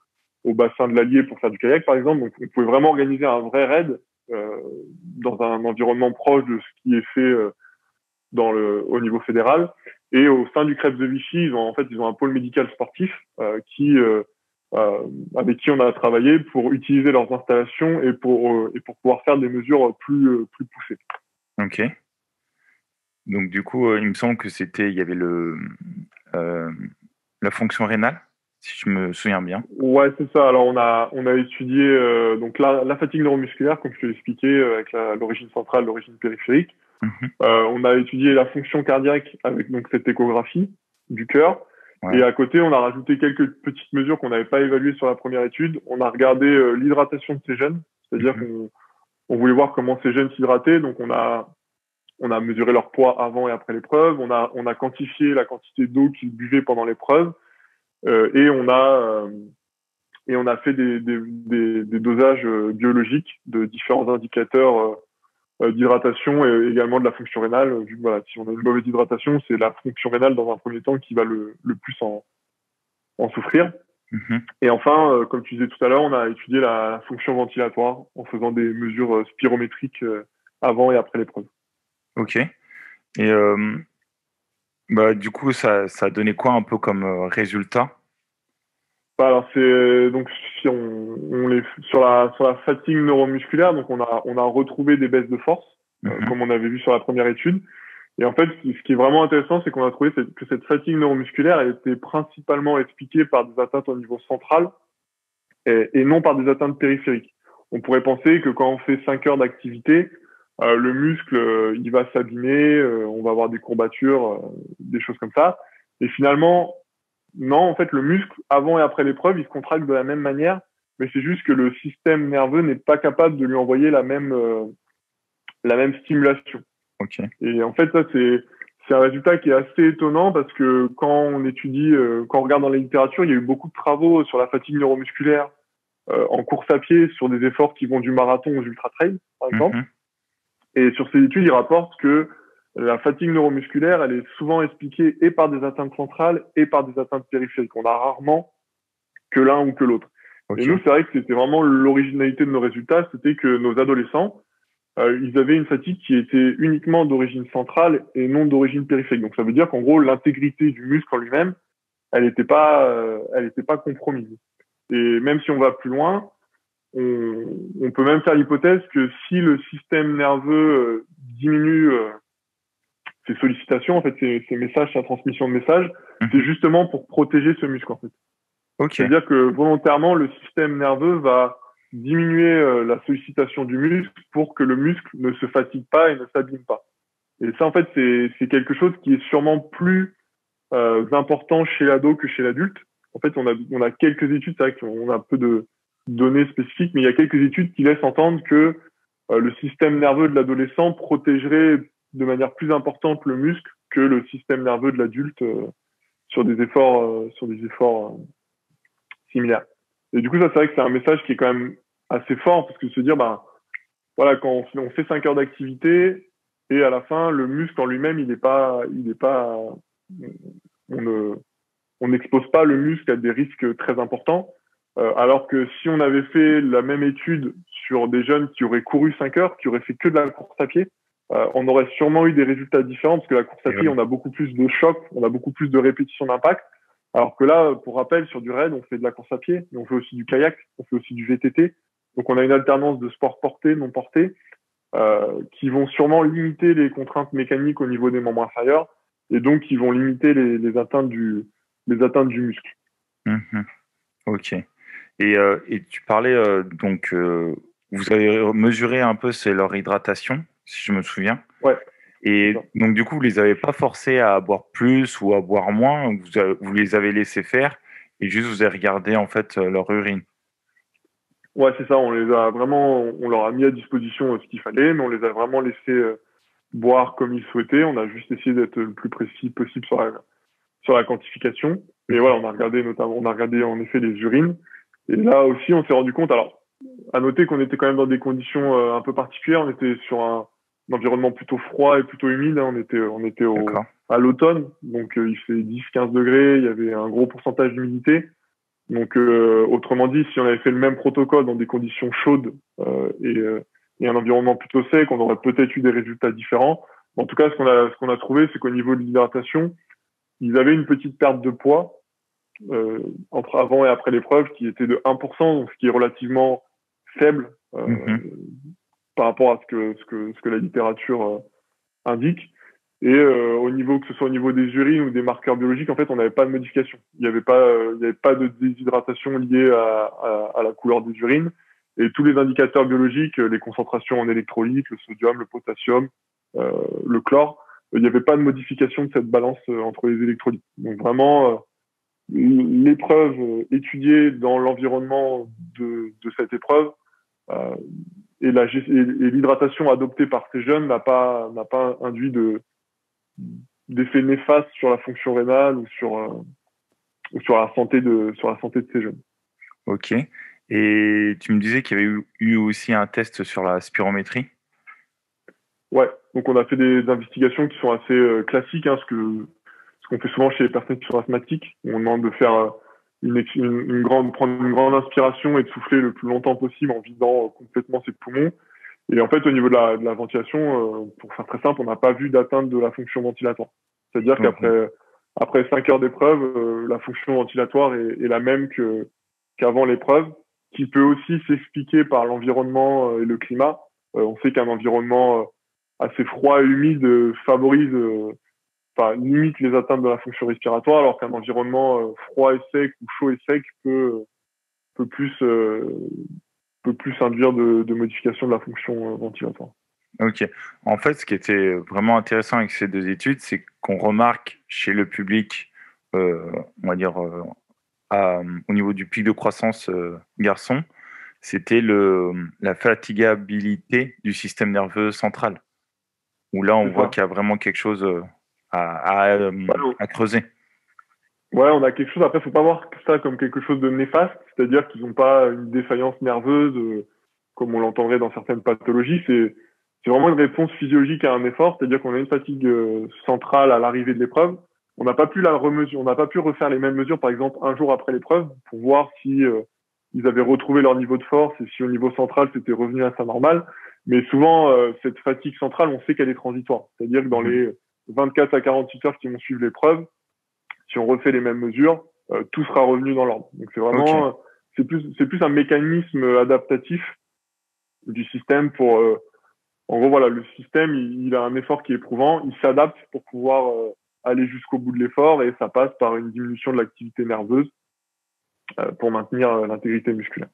bassin de l'Allier pour faire du kayak, par exemple. Donc on pouvait vraiment organiser un vrai raid dans un environnement proche de ce qui est fait au niveau fédéral. Et au sein du Krebs de Vichy, ils ont un pôle médical sportif avec qui on a travaillé pour utiliser leurs installations et pour pouvoir faire des mesures plus poussées. Ok. Donc du coup, il me semble que il y avait la fonction rénale, si je me souviens bien. Ouais, c'est ça. Alors on a étudié donc la fatigue neuromusculaire, comme je te l'ai expliqué, avec l'origine centrale, l'origine périphérique. On a étudié la fonction cardiaque avec donc cette échographie du cœur. Ouais. Et à côté, on a rajouté quelques petites mesures qu'on n'avait pas évaluées sur la première étude. On a regardé l'hydratation de ces jeunes, c'est-à-dire qu'on voulait voir comment ces jeunes s'hydrataient. Donc on a mesuré leur poids avant et après l'épreuve. On a quantifié la quantité d'eau qu'ils buvaient pendant l'épreuve. Et on a fait des dosages biologiques de différents indicateurs d'hydratation et également de la fonction rénale. Vu que voilà, si on a une mauvaise hydratation, c'est la fonction rénale dans un premier temps qui va le plus en souffrir. Et enfin, comme tu disais tout à l'heure, on a étudié la fonction ventilatoire en faisant des mesures spirométriques avant et après l'épreuve. Ok. Et du coup, ça a donné quoi un peu comme résultat? Alors c'est donc si on est sur la fatigue neuromusculaire, donc on a retrouvé des baisses de force comme on avait vu sur la première étude. Et en fait, ce qui est vraiment intéressant, c'est qu'on a trouvé que cette fatigue neuromusculaire, elle était principalement expliquée par des atteintes au niveau central et non par des atteintes périphériques. On pourrait penser que quand on fait 5 heures d'activité, le muscle il va s'abîmer, on va avoir des courbatures, des choses comme ça. Et finalement, non, en fait, le muscle, avant et après l'épreuve, il se contracte de la même manière, mais c'est juste que le système nerveux n'est pas capable de lui envoyer la même stimulation. Okay. Et en fait, ça, c'est un résultat qui est assez étonnant parce que quand on regarde dans la littérature, il y a eu beaucoup de travaux sur la fatigue neuromusculaire en course à pied, sur des efforts qui vont du marathon aux ultra-trails, par exemple. Et sur ces études, ils rapportent que la fatigue neuromusculaire, elle est souvent expliquée et par des atteintes centrales et par des atteintes périphériques. On a rarement que l'un ou que l'autre. Okay. Et nous, c'est vrai que c'était vraiment l'originalité de nos résultats, c'était que nos adolescents, ils avaient une fatigue qui était uniquement d'origine centrale et non d'origine périphérique. Donc ça veut dire qu'en gros, l'intégrité du muscle en lui-même, elle n'était pas compromise. Et même si on va plus loin, on peut même faire l'hypothèse que si le système nerveux diminue ces sollicitations, en fait, ces messages, sa transmission de messages, c'est justement pour protéger ce muscle, en fait. Okay. C'est-à-dire que volontairement, le système nerveux va diminuer la sollicitation du muscle pour que le muscle ne se fatigue pas et ne s'abîme pas. Et ça, en fait, c'est quelque chose qui est sûrement plus important chez l'ado que chez l'adulte. En fait, on a quelques études, c'est vrai qu'on a un peu de données spécifiques, mais il y a quelques études qui laissent entendre que le système nerveux de l'adolescent protégerait de manière plus importante le muscle que le système nerveux de l'adulte sur des efforts similaires. Et du coup, ça, c'est vrai que c'est un message qui est quand même assez fort, parce que se dire, voilà, quand on fait 5 heures d'activité, et à la fin, le muscle en lui-même, on n'expose pas le muscle à des risques très importants. Alors que si on avait fait la même étude sur des jeunes qui auraient couru 5 heures, qui auraient fait que de la course à pied, on aurait sûrement eu des résultats différents parce que la course à pied, on a beaucoup plus de chocs, on a beaucoup plus de répétitions d'impact. Alors que là, pour rappel, sur du raid, on fait de la course à pied, mais on fait aussi du kayak, on fait aussi du VTT. Donc on a une alternance de sports portés, non portés, qui vont sûrement limiter les contraintes mécaniques au niveau des membres inférieurs et donc qui vont limiter les atteintes du muscle. Mhm. Ok. Et tu parlais donc vous avez mesuré un peu leur hydratation, si je me souviens. Ouais. Et donc du coup, vous les avez pas forcés à boire plus ou à boire moins. Vous les avez laissés faire et juste vous avez regardé en fait leur urine. Ouais, c'est ça. On leur a mis à disposition ce qu'il fallait, mais on les a vraiment laissés boire comme ils souhaitaient. On a juste essayé d'être le plus précis possible sur la quantification. Et voilà, on a regardé en effet les urines. Et là aussi, on s'est rendu compte. Alors, à noter qu'on était quand même dans des conditions un peu particulières. On était sur un environnement plutôt froid et plutôt humide. On était à l'automne, donc il fait 10-15 degrés. Il y avait un gros pourcentage d'humidité. Donc, autrement dit, si on avait fait le même protocole dans des conditions chaudes et un environnement plutôt sec, on aurait peut-être eu des résultats différents. En tout cas, ce qu'on a trouvé, c'est qu'au niveau de l'hydratation, ils avaient une petite perte de poids entre avant et après l'épreuve qui était de 1%, donc ce qui est relativement faible par rapport à ce que la littérature indique. Et que ce soit au niveau des urines ou des marqueurs biologiques, en fait, on n'avait pas de modification. Il n'y avait pas de déshydratation liée à la couleur des urines. Et tous les indicateurs biologiques, les concentrations en électrolytes, le sodium, le potassium, le chlore, il n'y avait pas de modification de cette balance entre les électrolytes. Donc vraiment, l'épreuve étudiée dans l'environnement de cette épreuve et l'hydratation adoptée par ces jeunes n'a pas induit d'effets néfastes sur la fonction rénale ou sur la santé de ces jeunes. Ok. Et tu me disais qu'il y avait eu aussi un test sur la spirométrie. Ouais. Donc on a fait des investigations qui sont assez classiques, ce qu'on fait souvent chez les personnes qui sont asthmatiques. On demande de faire prendre une grande inspiration et de souffler le plus longtemps possible en vidant complètement ses poumons. Et en fait, au niveau de la ventilation, pour faire très simple, on n'a pas vu d'atteinte de la fonction ventilatoire. C'est-à-dire qu'après 5 heures d'épreuve, la fonction ventilatoire est la même qu'avant l'épreuve, qui peut aussi s'expliquer par l'environnement et le climat. On sait qu'un environnement assez froid et humide limite les atteintes de la fonction respiratoire, alors qu'un environnement froid et sec ou chaud et sec peut plus induire de modification de la fonction ventilatoire. Ok. En fait, ce qui était vraiment intéressant avec ces deux études, c'est qu'on remarque chez le public, on va dire, au niveau du pic de croissance garçon, c'était la fatigabilité du système nerveux central. Où là, on voit qu'il y a vraiment quelque chose à creuser. Ouais, on a quelque chose. Après, faut pas voir ça comme quelque chose de néfaste, c'est-à-dire qu'ils n'ont pas une défaillance nerveuse comme on l'entendrait dans certaines pathologies. C'est vraiment une réponse physiologique à un effort, c'est-à-dire qu'on a une fatigue centrale à l'arrivée de l'épreuve. On n'a pas pu on n'a pas pu refaire les mêmes mesures, par exemple, un jour après l'épreuve, pour voir si ils avaient retrouvé leur niveau de force et si au niveau central c'était revenu à sa normale. Mais souvent, cette fatigue centrale, on sait qu'elle est transitoire, c'est-à-dire que dans les 24 à 48 heures qui vont suivre l'épreuve, si on refait les mêmes mesures, tout sera revenu dans l'ordre. Donc c'est vraiment, c'est plus un mécanisme adaptatif du système pour, en gros voilà, le système il a un effort qui est éprouvant, il s'adapte pour pouvoir aller jusqu'au bout de l'effort et ça passe par une diminution de l'activité nerveuse pour maintenir l'intégrité musculaire.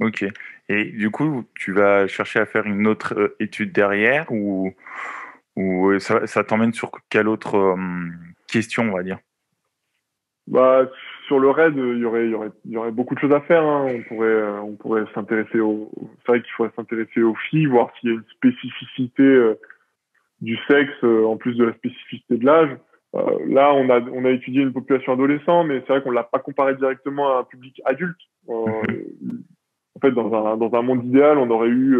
Ok. Et du coup, tu vas chercher à faire une autre étude derrière ou ça t'emmène sur quelle autre question, on va dire? Bah, sur le raid, il y aurait beaucoup de choses à faire. On pourrait s'intéresser c'est vrai qu'il faudrait s'intéresser aux filles, voir s'il y a une spécificité du sexe en plus de la spécificité de l'âge. Là, on a étudié une population adolescente, mais c'est vrai qu'on l'a pas comparé directement à un public adulte. En fait, dans un monde idéal, on aurait eu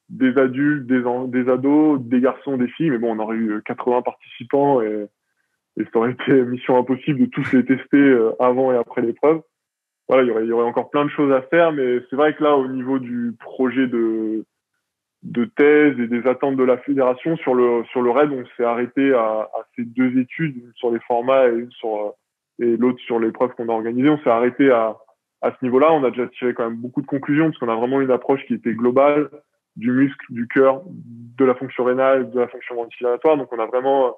des adultes, des ados, des garçons, des filles, mais bon, on aurait eu 80 participants et ça aurait été mission impossible de tous les tester avant et après l'épreuve. voilà, il y aurait encore plein de choses à faire, mais c'est vrai que là, au niveau du projet de thèse et des attentes de la fédération sur le RAID, on s'est arrêté à ces deux études, une sur les formats et l'autre sur l'épreuve qu'on a organisée. On s'est arrêté à ce niveau-là. On a déjà tiré quand même beaucoup de conclusions parce qu'on a vraiment une approche qui était globale du muscle, du cœur, de la fonction rénale, de la fonction ventilatoire. Donc on a vraiment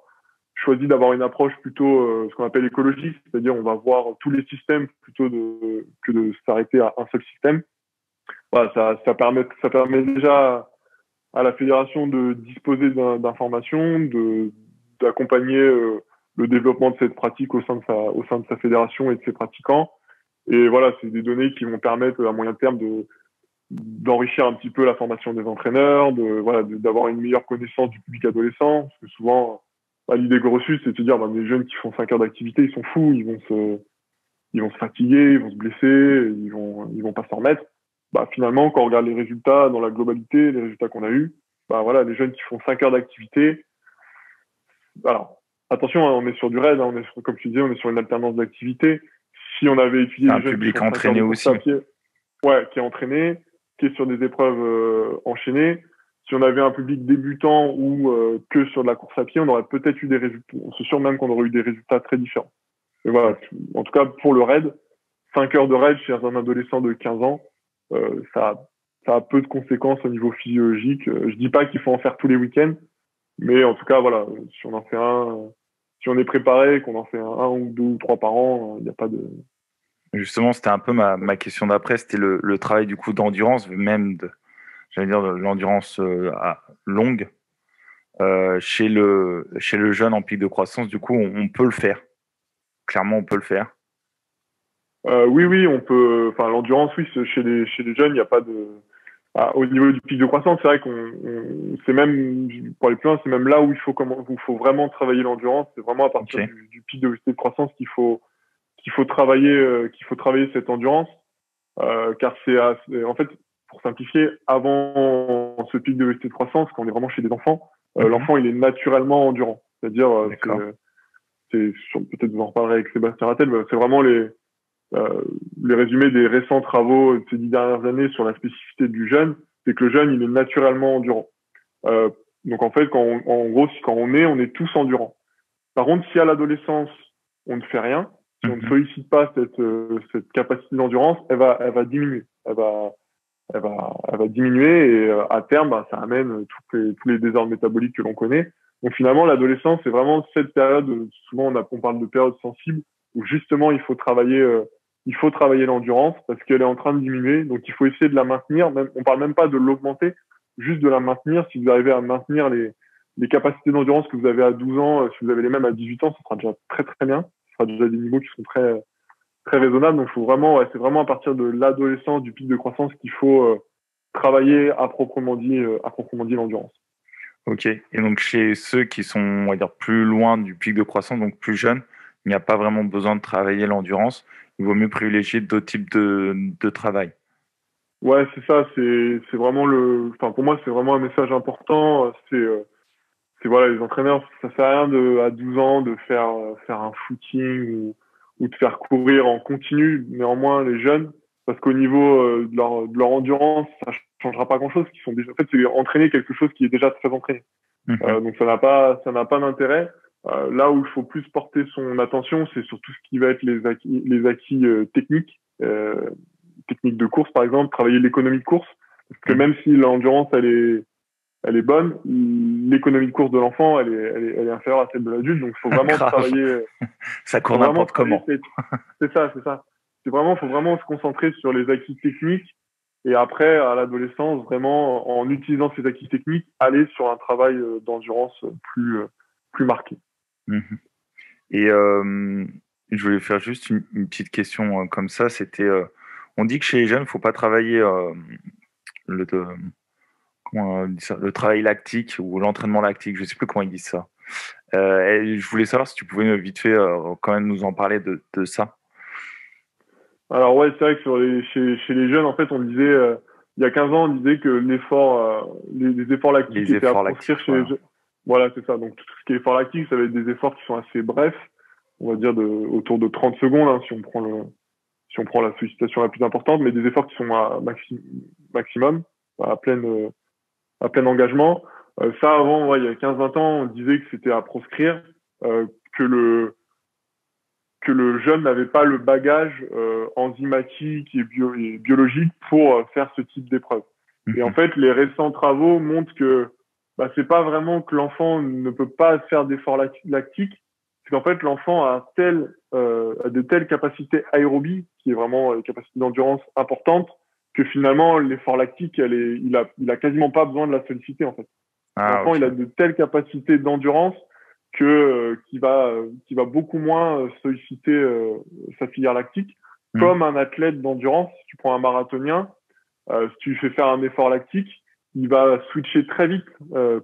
choisi d'avoir une approche plutôt ce qu'on appelle écologique, c'est-à-dire on va voir tous les systèmes plutôt que de s'arrêter à un seul système. Voilà, ça permet déjà à la fédération de disposer d'informations, d'accompagner le développement de cette pratique au sein de sa fédération et de ses pratiquants. Et voilà, c'est des données qui vont permettre à moyen terme d'enrichir un petit peu la formation des entraîneurs, d'avoir une meilleure connaissance du public adolescent. Parce que souvent, l'idée reçue, c'est de se dire, les jeunes qui font 5 heures d'activité, ils sont fous, ils vont se fatiguer, ils vont se blesser, ils vont pas s'en remettre. Finalement, quand on regarde les résultats dans la globalité, les résultats qu'on a eus, les jeunes qui font 5 heures d'activité, alors, attention, on est sur du RAID, comme tu disais, on est sur une alternance d'activité. Si on avait étudié un des jeunes public qui font entraîné aussi. Pied, qui est entraîné, qui est sur des épreuves enchaînées, si on avait un public débutant ou que sur de la course à pied, on aurait peut-être eu des résultats, on se sûr même qu'on aurait eu des résultats très différents. Et voilà, en tout cas, pour le RAID, 5 heures de RAID chez un adolescent de 15 ans, ça a peu de conséquences au niveau physiologique. Je dis pas qu'il faut en faire tous les week-ends, mais en tout cas, voilà, si on en fait si on est préparé, qu'on en fait un ou deux ou trois par an, il n'y a pas de... Justement, c'était un peu ma question d'après, c'était le travail du coup d'endurance, même j'allais dire de l'endurance longue. Chez le jeune en pic de croissance, du coup, on peut le faire. Clairement, on peut le faire. Oui, on peut. Enfin, l'endurance, oui, chez les jeunes, il n'y a pas de. Au niveau du pic de croissance, c'est vrai c'est même, pour aller plus loin, c'est même là où il faut vraiment travailler l'endurance. C'est vraiment à partir du pic de velocité de croissance qu'il faut travailler cette endurance, car en fait, pour simplifier, avant ce pic de velocité de croissance, quand on est vraiment chez des enfants, l'enfant il est naturellement endurant. C'est-à-dire, peut-être vous en reparlerez avec Sébastien Rattel, c'est vraiment les résumés des récents travaux de ces 10 dernières années sur la spécificité du jeune, c'est que le jeune, il est naturellement endurant. Donc en fait, quand on est tous endurants. Par contre, si à l'adolescence, on ne fait rien, si on ne sollicite pas cette capacité d'endurance, elle va diminuer. Elle va diminuer et à terme, ça amène tous les désordres métaboliques que l'on connaît. Donc finalement, l'adolescence, c'est vraiment cette période, souvent on parle de période sensible, où justement il faut travailler l'endurance parce qu'elle est en train de diminuer. Donc il faut essayer de la maintenir. On parle même pas de l'augmenter, juste de la maintenir. Si vous arrivez à maintenir les capacités d'endurance que vous avez à 12 ans, si vous avez les mêmes à 18 ans, ça sera déjà très très bien. Ce sera déjà des niveaux qui sont très très raisonnables. Donc c'est vraiment à partir de l'adolescence, du pic de croissance qu'il faut travailler à proprement dit l'endurance. Ok. Et donc chez ceux qui sont, on va dire, plus loin du pic de croissance, donc plus jeunes, il n'y a pas vraiment besoin de travailler l'endurance. Il vaut mieux privilégier d'autres types de travail. Ouais, c'est ça. C'est vraiment pour moi, c'est vraiment un message important. C'est voilà, les entraîneurs, ça sert à rien à 12 ans de faire un footing ou de faire courir en continu. Néanmoins, les jeunes, parce qu'au niveau de leur endurance, ça changera pas grand-chose. En fait, c'est entraîner quelque chose qui est déjà très entraîné. Donc ça n'a pas d'intérêt. Là où il faut plus porter son attention, c'est sur tout ce qui va être les acquis techniques, techniques de course par exemple, travailler l'économie de course, parce que même si l'endurance elle est bonne, l'économie de course de l'enfant elle est inférieure à celle de l'adulte, donc il faut vraiment travailler. Ça court n'importe comment. C'est ça. Faut vraiment se concentrer sur les acquis techniques. Et après, à l'adolescence, vraiment, en utilisant ces acquis techniques, aller sur un travail d'endurance plus marqué. Et je voulais faire juste une petite question comme ça. C'était, on dit que chez les jeunes, il ne faut pas travailler le travail lactique ou l'entraînement lactique. Je ne sais plus comment ils disent ça. Et je voulais savoir si tu pouvais vite fait quand même nous en parler de ça. Alors ouais, c'est vrai que chez les jeunes, en fait, on disait, il y a 15 ans, on disait que les efforts lactiques étaient à proscrire chez les jeunes. Voilà, c'est ça. Donc tout ce qui est effort lactique, ça va être des efforts qui sont assez brefs, on va dire autour de 30 secondes, hein, si si on prend la sollicitation la plus importante, mais des efforts qui sont à maximum, à plein engagement. Ça, avant, il y a 15-20 ans, on disait que c'était à proscrire, que le jeune n'avait pas le bagage enzymatique et biologique pour faire ce type d'épreuve. Et en fait, les récents travaux montrent que c'est pas vraiment que l'enfant ne peut pas faire d'efforts lactiques, c'est qu'en fait l'enfant a de telles capacités aérobies, qui est vraiment une capacité d'endurance importante, que finalement l'effort lactique, il a quasiment pas besoin de la solliciter en fait. L'enfant, il a de telles capacités d'endurance qui va beaucoup moins solliciter sa filière lactique, comme un athlète d'endurance. Si tu prends un marathonien, si tu lui fais faire un effort lactique, il va switcher très vite,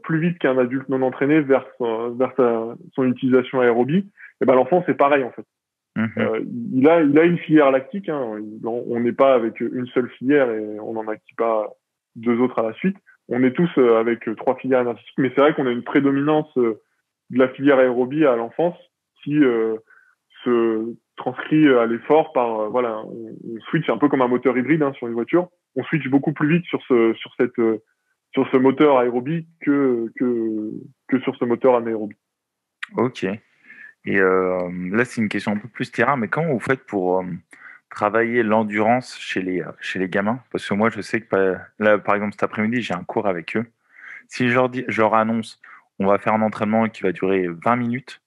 plus vite qu'un adulte non entraîné vers son utilisation aérobie. Et l'enfant, c'est pareil en fait. Il a une filière lactique, hein. On n'est pas avec une seule filière et on n'en acquit pas deux autres à la suite. On est tous avec 3 filières énergétiques, mais c'est vrai qu'on a une prédominance de la filière aérobie à l'enfance qui se transcrit à l'effort par on switch un peu comme un moteur hybride sur une voiture. On switch beaucoup plus vite sur ce moteur aérobie que sur ce moteur anaérobie. Ok. Et là, c'est une question un peu plus terrain, mais comment vous faites pour travailler l'endurance chez les gamins? Parce que moi, je sais que là, par exemple, cet après-midi, j'ai un cours avec eux. Si je leur annonce, on va faire un entraînement qui va durer 20 minutes,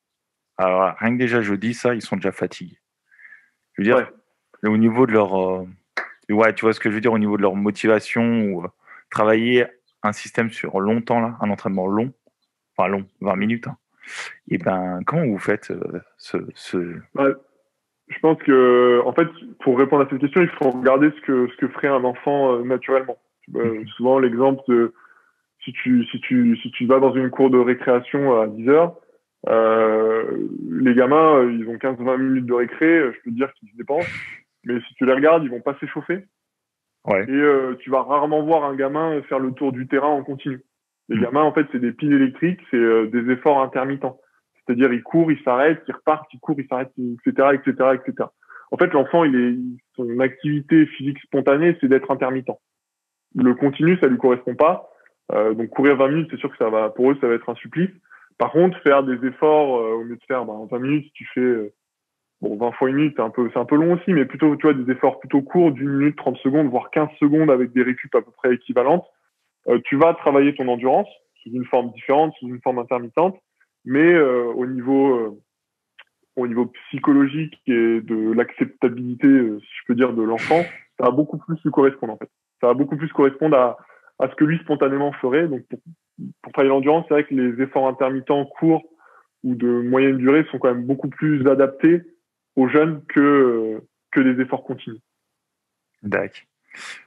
alors rien que déjà, je dis ça, ils sont déjà fatigués. Je veux dire, au niveau de leur... tu vois ce que je veux dire, au niveau de leur motivation, ou travailler un système sur longtemps, là, un entraînement long, 20 minutes, hein. Et comment vous faites je pense que, en fait, pour répondre à cette question, il faut regarder ce que ferait un enfant naturellement. Souvent, l'exemple de si tu vas dans une cour de récréation à 10 heures, les gamins, ils ont 15-20 minutes de récré, je peux te dire qu'ils se dépensent, mais si tu les regardes, ils vont pas s'échauffer. Ouais. Et tu vas rarement voir un gamin faire le tour du terrain en continu. Les gamins, en fait, c'est des piles électriques, c'est des efforts intermittents. C'est-à-dire, il court, il s'arrête, il repart, il court, il s'arrête, etc., etc., etc. En fait, l'enfant, son activité physique spontanée, c'est d'être intermittent. Le continu, ça lui correspond pas. Donc, courir 20 minutes, c'est sûr que pour eux, ça va être un supplice. Par contre, faire des efforts, au lieu de faire 20 minutes, si tu fais 20 fois une minute, c'est un peu long aussi, mais plutôt, tu vois, des efforts plutôt courts, d'1 minute, 30 secondes, voire 15 secondes avec des récup à peu près équivalentes. Tu vas travailler ton endurance sous une forme différente, sous une forme intermittente, mais au niveau psychologique et de l'acceptabilité, si je peux dire, de l'enfant, ça va beaucoup plus lui correspondre en fait. Ça va beaucoup plus correspondre à ce que lui spontanément ferait. Donc pour travailler l'endurance, c'est vrai que les efforts intermittents courts ou de moyenne durée sont quand même beaucoup plus adaptés aux jeunes que des efforts continus. D'accord.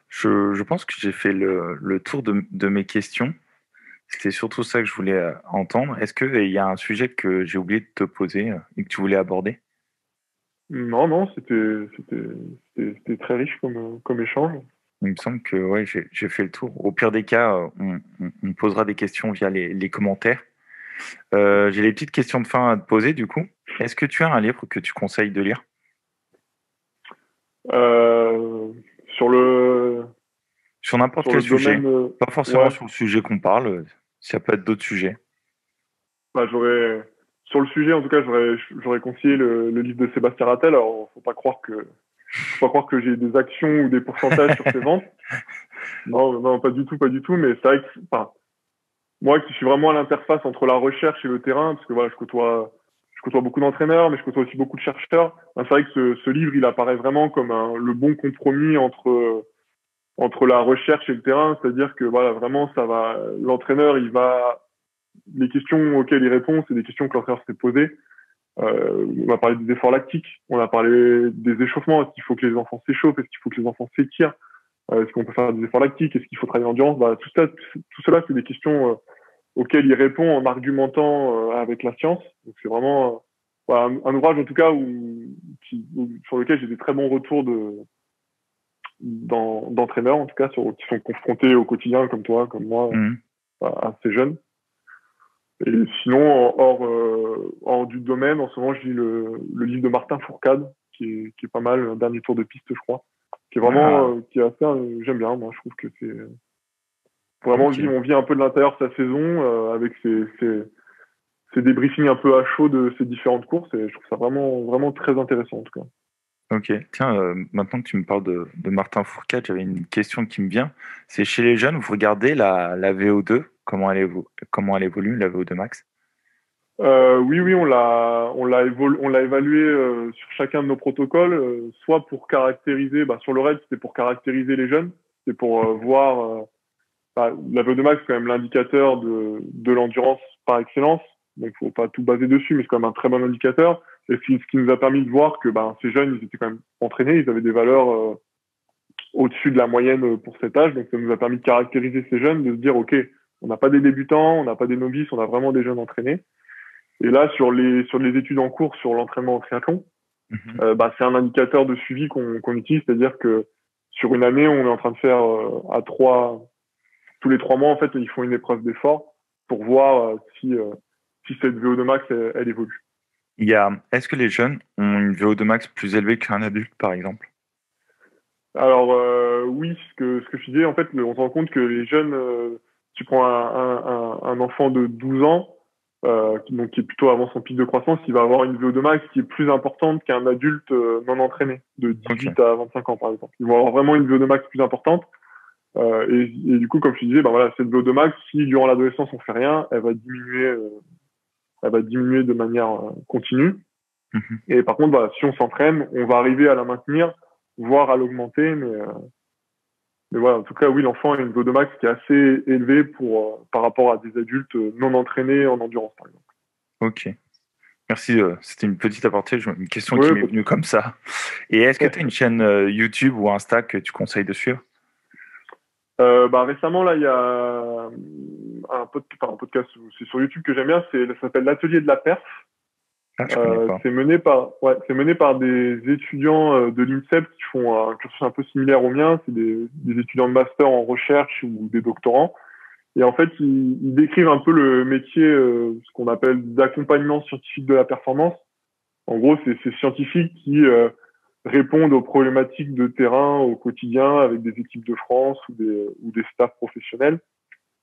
Je pense que j'ai fait le tour de mes questions. C'était surtout ça que je voulais entendre. Est-ce qu'il y a un sujet que j'ai oublié de te poser et que tu voulais aborder? Non, c'était très riche comme échange. Il me semble que j'ai fait le tour. Au pire des cas, on posera des questions via les commentaires. J'ai les petites questions de fin à te poser du coup. Est-ce que tu as un livre que tu conseilles de lire? Sur n'importe quel sujet. Pas forcément sur le sujet qu'on parle. Ça peut être d'autres sujets. Sur le sujet, en tout cas, j'aurais conseillé le livre de Sébastien Rattel. Alors, faut pas croire que j'ai des actions ou des pourcentages sur ses ventes. Non, pas du tout. Mais c'est vrai que, moi qui suis vraiment à l'interface entre la recherche et le terrain, parce que je côtoie beaucoup d'entraîneurs, mais je côtoie aussi beaucoup de chercheurs. C'est vrai que ce livre, il apparaît vraiment comme le bon compromis entre la recherche et le terrain. C'est-à-dire que vraiment, l'entraîneur, les questions auxquelles il répond, c'est des questions que l'entraîneur s'est posées. On a parlé des efforts lactiques, on a parlé des échauffements. Est-ce qu'il faut que les enfants s'échauffent? Est-ce qu'il faut que les enfants s'étirent? Est-ce qu'on peut faire des efforts lactiques? Est-ce qu'il faut travailler l'endurance? Tout cela, c'est des questions auxquelles il répond en argumentant avec la science. Donc c'est vraiment un ouvrage en tout cas sur lequel j'ai des très bons retours d'entraîneurs en tout cas qui sont confrontés au quotidien comme toi, comme moi, à ces jeunes. Et sinon hors du domaine, en ce moment je lis le livre de Martin Fourcade qui est pas mal, un dernier tour de piste, je crois, qui est vraiment, qui est assez, j'aime bien, moi, je trouve que c'est vraiment, on vit un peu de l'intérieur de sa saison, avec ces débriefings un peu à chaud de ces différentes courses, et je trouve ça vraiment, vraiment très intéressant, en tout cas. Ok, tiens, maintenant que tu me parles de Martin Fourcade, j'avais une question qui me vient. C'est chez les jeunes, vous regardez la VO2, comment elle évolue, la VO2 max? Oui, on l'a évalué sur chacun de nos protocoles, soit pour caractériser, sur le raid, c'était pour caractériser les jeunes, c'était pour voir, la VO2 max, c'est quand même l'indicateur de l'endurance par excellence, donc faut pas tout baser dessus, mais c'est quand même un très bon indicateur. Et ce qui nous a permis de voir que ces jeunes, ils étaient quand même entraînés, ils avaient des valeurs au-dessus de la moyenne pour cet âge, donc ça nous a permis de caractériser ces jeunes, de se dire, ok, on n'a pas des débutants, on n'a pas des novices, on a vraiment des jeunes entraînés. Et là, sur les études en cours sur l'entraînement en triathlon, c'est un indicateur de suivi qu'on utilise, c'est-à-dire que sur une année, on est en train de faire tous les 3 mois, en fait, ils font une épreuve d'effort pour voir si cette VO2 max, elle évolue. Est-ce que les jeunes ont une VO2 max plus élevée qu'un adulte, par exemple? Alors oui, ce que je disais, en fait, on se rend compte que les jeunes, tu prends un enfant de 12 ans, qui est plutôt avant son pic de croissance, il va avoir une VO2 max qui est plus importante qu'un adulte non entraîné, de 18 à 25 ans par exemple. Ils vont avoir vraiment une VO2 max plus importante. Et du coup, comme je disais, cette VO2 max, si durant l'adolescence on fait rien, elle va diminuer de manière continue. Et par contre, si on s'entraîne, on va arriver à la maintenir, voire à l'augmenter, mais voilà, en tout cas, oui, l'enfant a une VO2 max qui est assez élevée par rapport à des adultes non entraînés en endurance, par exemple. Ok. Merci, c'était une petite aparté, une question qui m'est venue comme ça. Et est-ce que tu as une chaîne YouTube ou Insta que tu conseilles de suivre? Récemment, là, il y a un podcast, c'est sur YouTube que j'aime bien, ça s'appelle l'Atelier de la Perf. Je connais pas. C'est mené par des étudiants de l'INSEP qui font un cursus un peu similaire au mien. C'est des étudiants de master en recherche ou des doctorants. Et en fait, ils décrivent un peu le métier, ce qu'on appelle d'accompagnement scientifique de la performance. En gros, c'est ces scientifiques qui répondent aux problématiques de terrain au quotidien avec des équipes de France ou des staffs professionnels.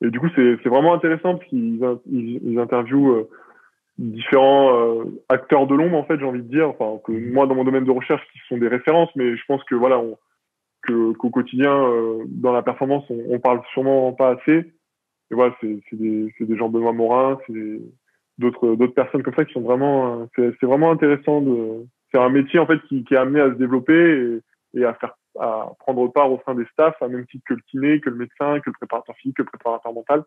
Et du coup, c'est vraiment intéressant parce qu'ils interviewent différents acteurs de l'ombre, en fait, j'ai envie de dire. Enfin, que moi, dans mon domaine de recherche, qui sont des références, mais je pense que voilà, qu'au quotidien, dans la performance, on parle sûrement pas assez. Et voilà, c'est des Jean-Benoît Morin, c'est d'autres personnes comme ça qui sont vraiment, c'est vraiment intéressant c'est un métier, en fait, qui est amené à se développer et à prendre part au sein des staffs, à même titre que le kiné, que le médecin, que le préparateur physique, que le préparateur mental.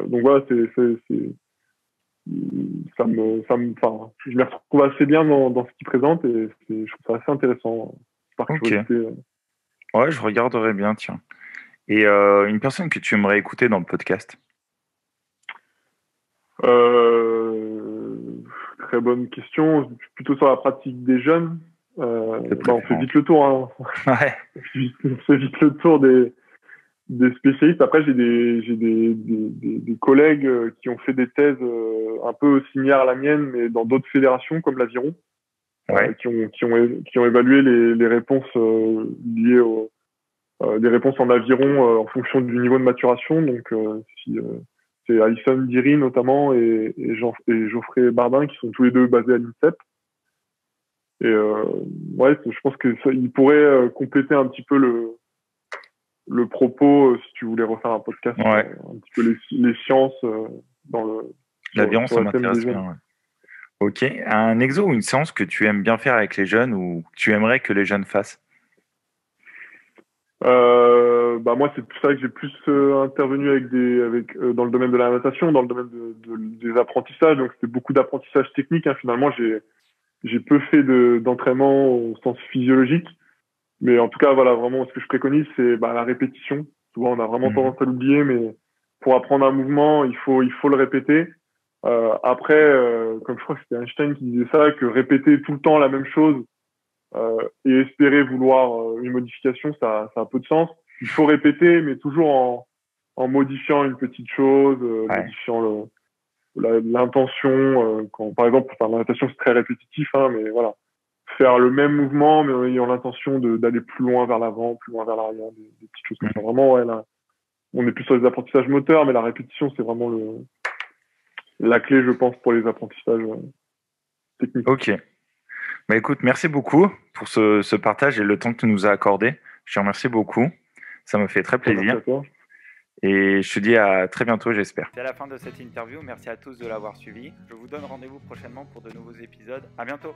Donc voilà, je me retrouve assez bien dans ce qu'il présente et je trouve ça assez intéressant par curiosité. Ouais, je regarderai bien, tiens. Et une personne que tu aimerais écouter dans le podcast? Très bonne question. Plutôt sur la pratique des jeunes. On fait vite le tour. Hein. Ouais. On fait vite le tour des spécialistes. Après, j'ai des collègues qui ont fait des thèses un peu similaires à la mienne, mais dans d'autres fédérations comme l'Aviron, qui ont évalué les réponses liées des réponses en aviron en fonction du niveau de maturation. Donc, c'est Alison Diry notamment et Geoffrey Bardin qui sont tous les deux basés à l'INSEP. Et je pense que il pourrait compléter un petit peu le propos si tu voulais refaire un podcast un petit peu les sciences dans l'aviron, ça m'intéresse bien. Ouais. Ok, un exo ou une séance que tu aimes bien faire avec les jeunes ou que tu aimerais que les jeunes fassent? Moi, c'est pour ça que j'ai plus intervenu dans le domaine de la natation, dans le domaine des apprentissages. Donc, c'était beaucoup d'apprentissage technique. Hein. Finalement, j'ai peu fait d'entraînement au sens physiologique. Mais en tout cas, voilà, vraiment, ce que je préconise, c'est la répétition. Souvent, on a vraiment tendance à l'oublier, mais pour apprendre un mouvement, il faut le répéter. Après, comme je crois que c'était Einstein qui disait ça, que répéter tout le temps la même chose et espérer vouloir une modification, ça a peu de sens. Il faut répéter, mais toujours en modifiant une petite chose, modifiant l'intention. Quand, par exemple, la natation, c'est très répétitif, hein, mais voilà. faire le même mouvement, mais en ayant l'intention d'aller plus loin vers l'avant, plus loin vers l'arrière, des petites choses comme ça. Vraiment, ouais, là, on est plus sur les apprentissages moteurs, mais la répétition, c'est vraiment la clé, je pense, pour les apprentissages techniques. Ok. Bah écoute, merci beaucoup pour ce partage et le temps que tu nous as accordé. Je te remercie beaucoup. Ça me fait très plaisir. Merci à toi. Et je te dis à très bientôt, j'espère. C'est la fin de cette interview. Merci à tous de l'avoir suivi. Je vous donne rendez-vous prochainement pour de nouveaux épisodes. À bientôt.